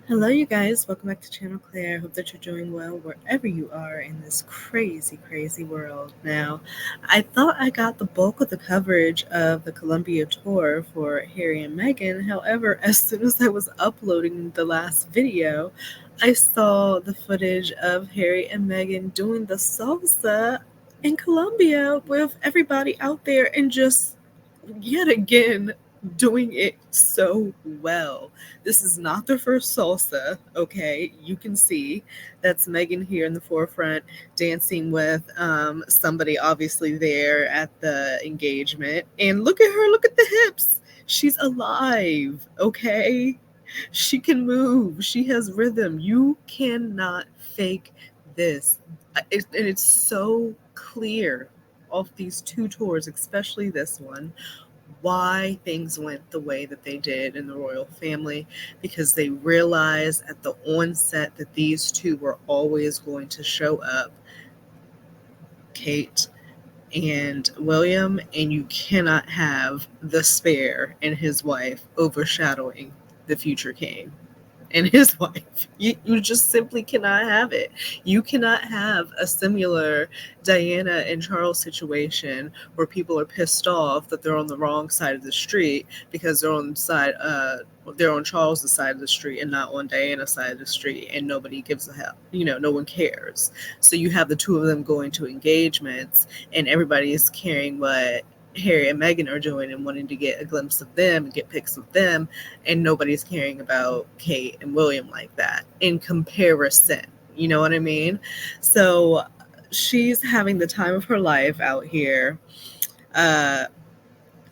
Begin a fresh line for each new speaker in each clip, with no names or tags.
Hello, you guys. Welcome back to Channel Claire. Hope that you're doing well wherever you are in this crazy, crazy world. Now, I thought I got the bulk of the coverage of the Colombia tour for Harry and Meghan. However, as soon as I was uploading the last video, I saw the footage of Harry and Meghan doing the salsa in Colombia with everybody out there and just yet again doing it so well. This is not their first salsa, okay? You can see that's Meghan here in the forefront dancing with somebody obviously there at the engagement. And look at her, look at the hips. She's alive, okay? She can move, she has rhythm. You cannot fake this. And it's so clear off these two tours, especially this one, why things went the way that they did in the royal family, because they realized at the onset that these two were always going to show up, Kate and William, and you cannot have the spare and his wife overshadowing the future king and his wife. You just simply cannot have it. You cannot have a similar Diana and Charles situation where people are pissed off that they're on the wrong side of the street because they're on Charles's side of the street and not on Diana's side of the street, and nobody gives a hell. No one cares. So you have the two of them going to engagements, and everybody is caring what Harry and Meghan are doing and wanting to get a glimpse of them and get pics of them, and nobody's caring about Kate and William like that in comparison. You know what I mean? So she's having the time of her life out here. Uh,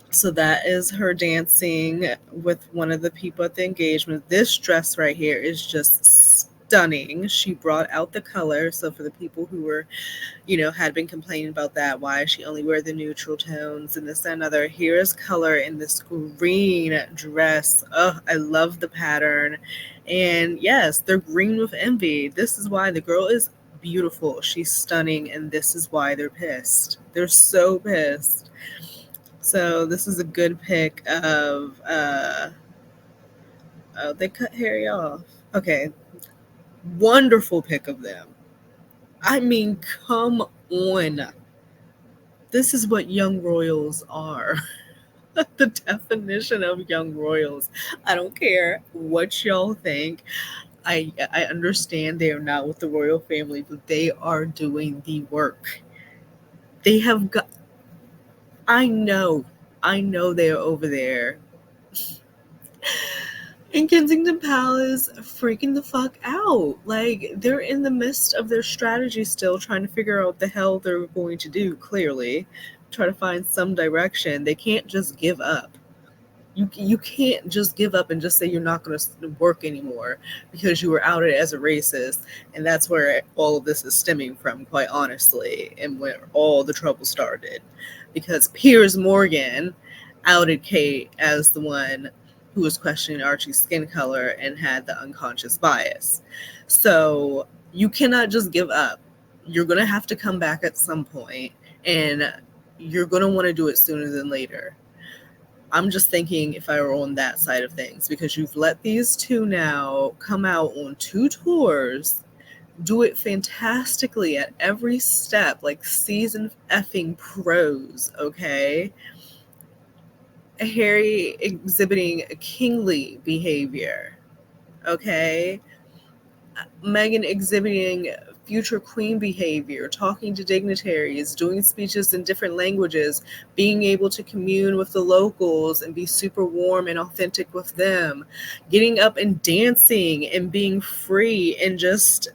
so that is her dancing with one of the people at the engagement. This dress right here is just stunning. She brought out the color. So for the people who were, had been complaining about that, why she only wear the neutral tones and this and another, here is color in this green dress. Oh, I love the pattern. And yes, they're green with envy. This is why the girl is beautiful. She's stunning, and this is why they're pissed. They're so pissed. So this is a good pick of oh, they cut Harry off. Okay. Wonderful pick of them. I mean, come on. This is what young royals are. The definition of young royals. I don't care what y'all think. I understand they are not with the royal family, but they are doing the work. They have got I know. I know they're over there in Kensington Palace freaking the fuck out. Like, they're in the midst of their strategy still, trying to figure out what the hell they're going to do, clearly. Try to find some direction. They can't just give up. You can't just give up and just say you're not going to work anymore because you were outed as a racist, and that's where all of this is stemming from, quite honestly, and where all the trouble started. Because Piers Morgan outed Kate as the one who was questioning Archie's skin color and had the unconscious bias. So you cannot just give up. You're going to have to come back at some point, and you're going to want to do it sooner than later. I'm just thinking if I were on that side of things, because you've let these two now come out on two tours, do it fantastically at every step, like seasoned effing pros, okay? Harry exhibiting kingly behavior, okay? Meghan exhibiting future queen behavior, talking to dignitaries, doing speeches in different languages, being able to commune with the locals and be super warm and authentic with them, getting up and dancing and being free, and just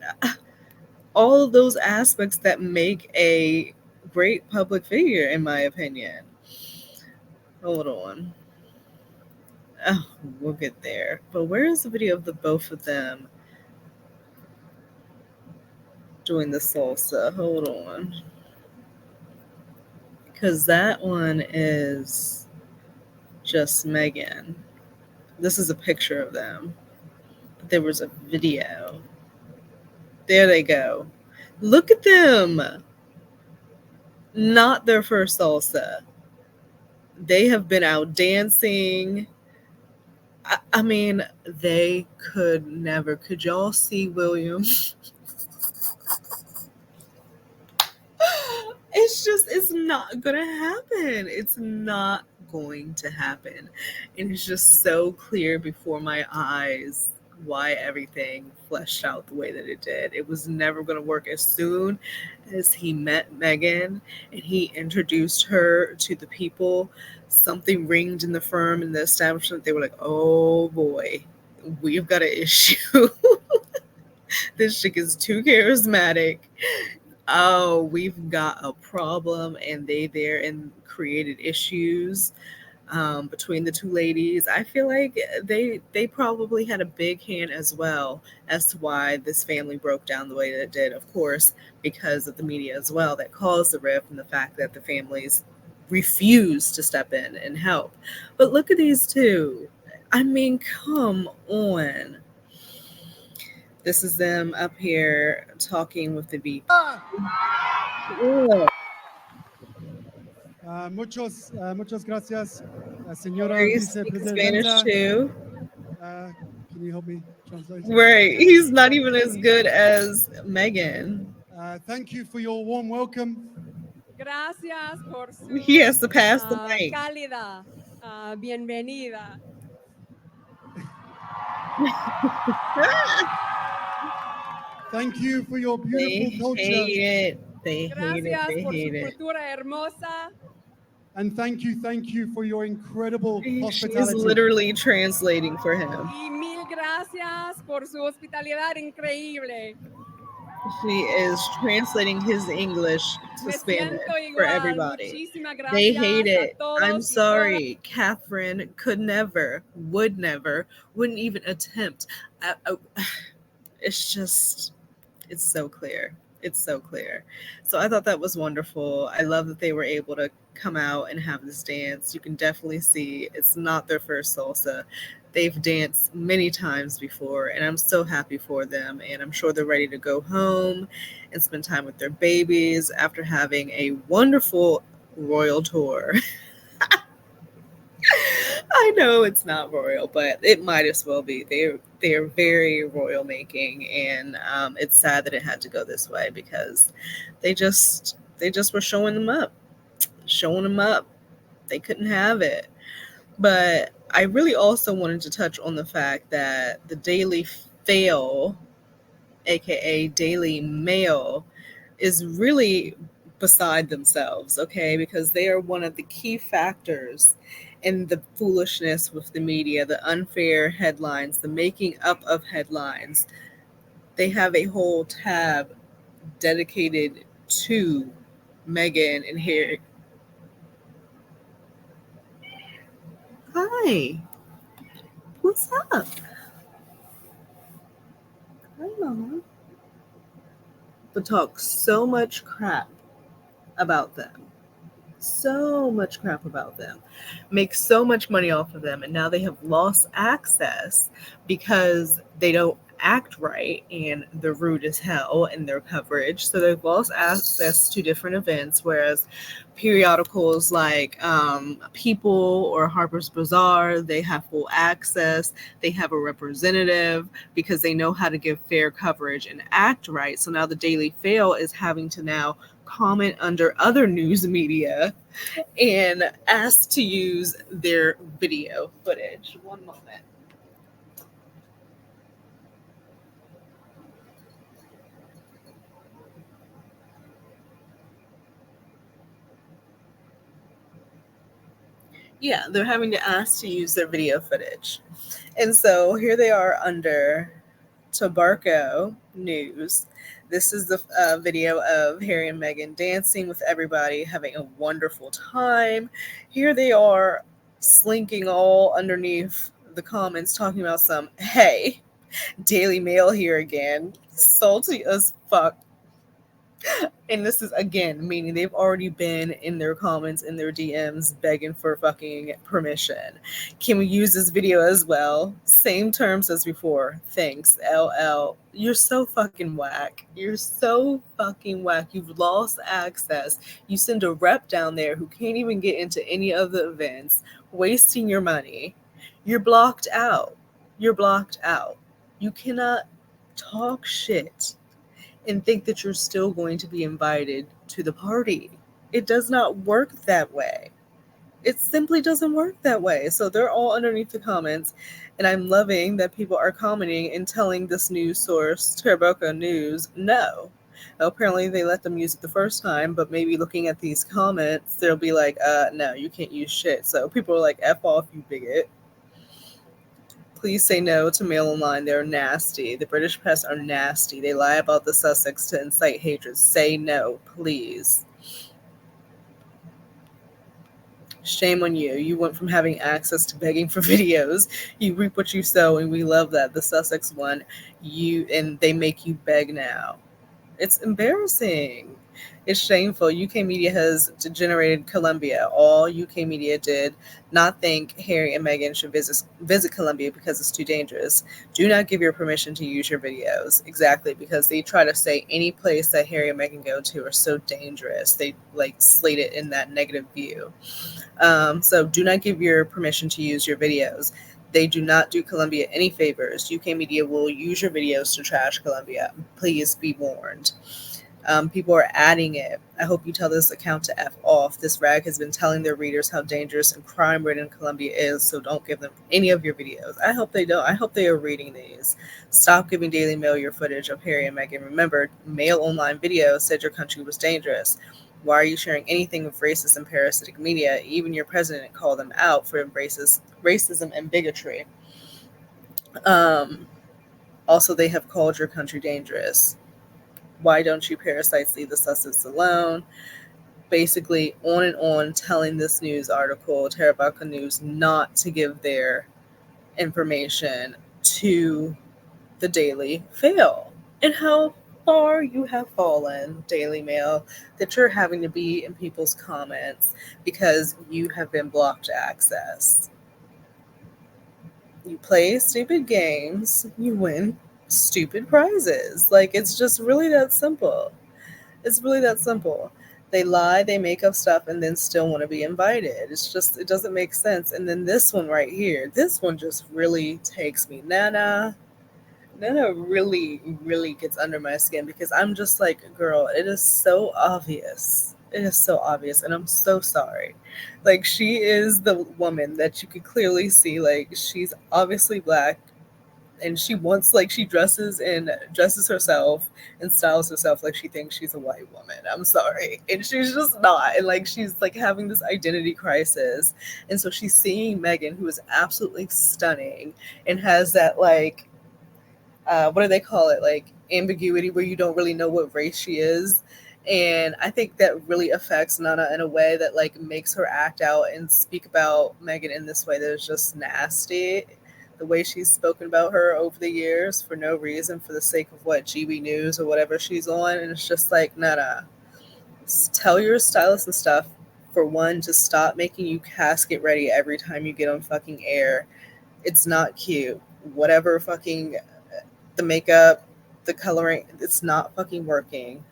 all of those aspects that make a great public figure, in my opinion. Hold on. Oh, we'll get there. But where is the video of the both of them doing the salsa? Hold on. Because that one is just Meghan. This is a picture of them. But there was a video. There they go. Look at them. Not their first salsa. They have been out dancing. I mean, they could never. Could y'all see William? It's not gonna happen. It's not going to happen. And it's just so clear before my eyes why everything fleshed out the way that it did. It was never going to work. As soon as he met Meghan and he introduced her to the people, something ringed in the firm and the establishment. They were like, oh boy, we've got an issue. This chick is too charismatic. Oh, we've got a problem. And they there and created issues between the two ladies. I feel like they probably had a big hand as well as to why this family broke down the way that it did. Of course, because of the media as well that caused the rift and the fact that the families refused to step in and help. But look at these two. I mean, come on. This is them up here talking with the VP.
Muchas gracias, señora
You speak Spanish
vicepresidenta.
too?
Can you help me translate?
Right. He's not even as good as Meghan.
Thank you for your warm welcome.
Gracias por su
He has to pass the mic.
cálida bienvenida.
Thank you for your beautiful
They
culture.
hate it. They hate it.
Gracias
They
por su
hate it.
cultura hermosa.
And thank you for your incredible
She's
hospitality.
literally translating for him.
Y mil gracias por su hospitalidad increíble.
She is translating his English to
Me
Spanish
siento
for
igual.
everybody.
Muchísimas
They
gracias
hate
a
it.
todos
I'm
y
sorry. Catherine could never, would never, wouldn't even attempt. It's just, it's so clear. It's so clear. So I thought that was wonderful. I love that they were able to come out and have this dance. You can definitely see it's not their first salsa. They've danced many times before, and I'm so happy for them. And I'm sure they're ready to go home and spend time with their babies after having a wonderful royal tour. I know it's not royal, but it might as well be. They're very royal making, and it's sad that it had to go this way because they just were showing them up. They couldn't have it. But I really also wanted to touch on the fact that the Daily Fail, aka Daily Mail, is really beside themselves, okay? Because they are one of the key factors in the foolishness with the media, the unfair headlines, the making up of headlines. They have a whole tab dedicated to Meghan and Harry. Hi. What's up? Hi, Mama. But talk so much crap about them. So much crap about them, make so much money off of them, and now they have lost access because they don't act right and they're rude as hell in their coverage. So they've lost access to different events, whereas periodicals like People or Harper's Bazaar, they have full access. They have a representative because they know how to give fair coverage and act right. So now the Daily Fail is having to now comment under other news media and ask to use their video footage. One moment. Yeah, they're having to ask to use their video footage. And so here they are under Tobacco News. This is the video of Harry and Meghan dancing with everybody, having a wonderful time. Here they are slinking all underneath the comments, talking about some, hey, Daily Mail here again. Salty as fuck. And this is again meaning they've already been in their comments, in their DMs, begging for fucking permission. Can we use this video as well? Same terms as before. Thanks, LL. You're so fucking whack. You're so fucking whack. You've lost access. You send a rep down there who can't even get into any of the events, wasting your money. You're blocked out. You're blocked out. You cannot talk shit and think that you're still going to be invited to the party. It does not work that way. It simply doesn't work that way. So they're all underneath the comments, and I'm loving that people are commenting and telling this news source, Teraboca News, no. Now, apparently they let them use it the first time, but maybe looking at these comments, they'll be like, no, you can't use shit. So people are like, F off, you bigot. Please say no to Mail Online. They're nasty. The British press are nasty. They lie about the Sussex to incite hatred. Say no, please. Shame on you. You went from having access to begging for videos. You reap what you sow, and we love that. The Sussex one, and they make you beg now. It's embarrassing. It's shameful. UK media has degenerated Colombia. All UK media did not think Harry and Meghan should visit Colombia because it's too dangerous. Do not give your permission to use your videos. Exactly, because they try to say any place that Harry and Meghan go to are so dangerous. They slate it in that negative view. So do not give your permission to use your videos. They do not do Colombia any favors. UK media will use your videos to trash Colombia. Please be warned. People are adding it. I hope you tell this account to F off. This rag has been telling their readers how dangerous and crime-ridden Colombia is, so don't give them any of your videos. I hope they don't. I hope they are reading these. Stop giving Daily Mail your footage of Harry and Meghan. Remember, Mail Online video said your country was dangerous. Why are you sharing anything with racist and parasitic media? Even your president called them out for racism and bigotry. Also, they have called your country dangerous. Why don't you parasites leave the Sussex alone? Basically, on, telling this news article, Terabaca News, not to give their information to the Daily Fail. And how far you have fallen, Daily Mail, that you're having to be in people's comments because you have been blocked access. You play stupid games, you win stupid prizes. It's just really that simple. It's really that simple. They lie, they make up stuff, and then still want to be invited. It doesn't make sense. And then this one right here, this one just really takes me. Nana really, really gets under my skin because I'm just like, girl, it is so obvious. It is so obvious, and I'm so sorry. She is the woman that you could clearly see, she's obviously black, and she wants she dresses herself and styles herself like she thinks she's a white woman. I'm sorry, and she's just not. And she's having this identity crisis, and so she's seeing Meghan, who is absolutely stunning and has that what do they call it, ambiguity, where you don't really know what race she is. And I think that really affects Nana in a way that makes her act out and speak about Meghan in this way that is just nasty. The way she's spoken about her over the years for no reason, for the sake of what, GB News or whatever she's on. And it's just Nana, tell your stylist and stuff, for one, to stop making you casket ready every time you get on fucking air. It's not cute. Whatever fucking the makeup, the coloring, it's not fucking working.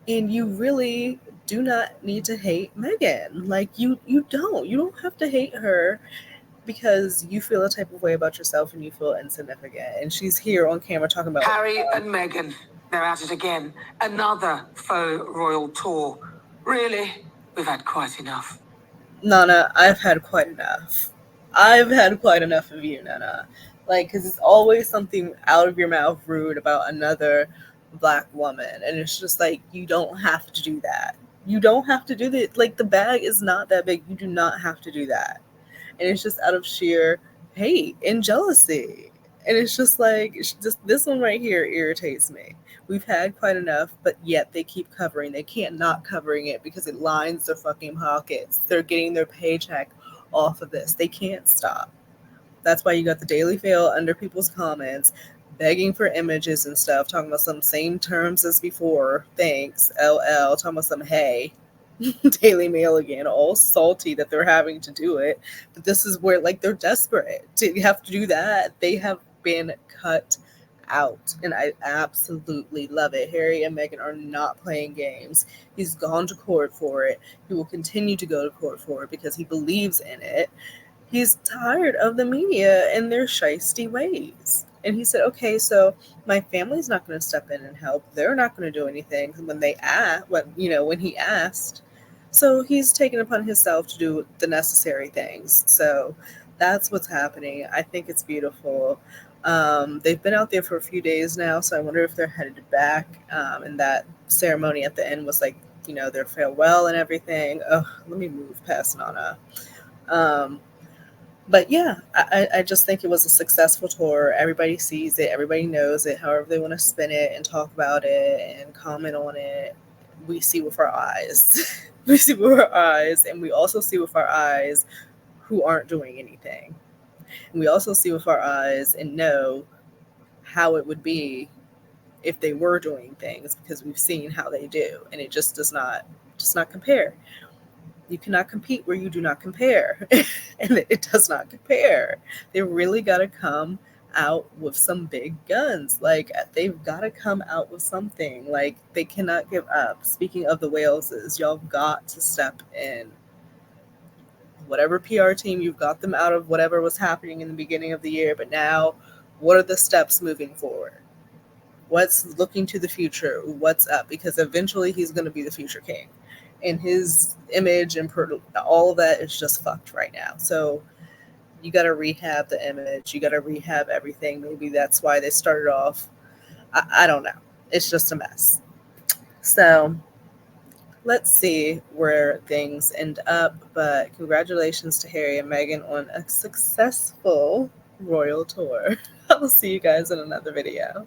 And you really do not need to hate Meghan. You don't have to hate her because you feel a type of way about yourself and you feel insignificant. And she's here on camera talking about
Harry and Meghan. They're at it again. Another faux royal tour. Really? We've had quite enough.
Nana, I've had quite enough. I've had quite enough of you, Nana. Because it's always something out of your mouth rude about another black woman. And it's just you don't have to do that. You don't have to do that. The bag is not that big. You do not have to do that. And it's just out of sheer hate and jealousy. And it's just this one right here irritates me. We've had quite enough, but yet they keep covering. They can't not covering it because it lines their fucking pockets. They're getting their paycheck off of this. They can't stop. That's why you got the Daily Fail under people's comments, begging for images and stuff, talking about some same terms as before. Thanks, LL. Talking about some hey. Daily Mail again, all salty that they're having to do it. But this is where they're desperate to have to do that. They have been cut out, and I absolutely love it. Harry and Meghan are not playing games. He's gone to court for it. He will continue to go to court for it because he believes in it. He's tired of the media and their shisty ways. And he said, okay, so my family's not going to step in and help. They're not going to do anything when they asked, when he asked. So he's taken upon himself to do the necessary things. So that's what's happening. I think it's beautiful. They've been out there for a few days now, so I wonder if they're headed back. And that ceremony at the end was like, their farewell and everything. Oh, let me move past Nana. But yeah, I just think it was a successful tour. Everybody sees it, everybody knows it, however they want to spin it and talk about it and comment on it. We see with our eyes. We see with our eyes, and we also see with our eyes who aren't doing anything. And we also see with our eyes and know how it would be if they were doing things, because we've seen how they do, and it just not compare. You cannot compete where you do not compare. And it does not compare. They really got to come out with some big guns. Like, they've got to come out with something. Like, they cannot give up. Speaking of the Waleses, y'all got to step in. Whatever PR team, you've got them out of whatever was happening in the beginning of the year, but now, what are the steps moving forward? What's looking to the future? What's up? Because eventually he's going to be the future king, and his image and all of that is just fucked right now. So you got to rehab the image. You got to rehab everything. Maybe that's why they started off. I don't know. It's just a mess. So let's see where things end up. But congratulations to Harry and Meghan on a successful royal tour. I'll see you guys in another video.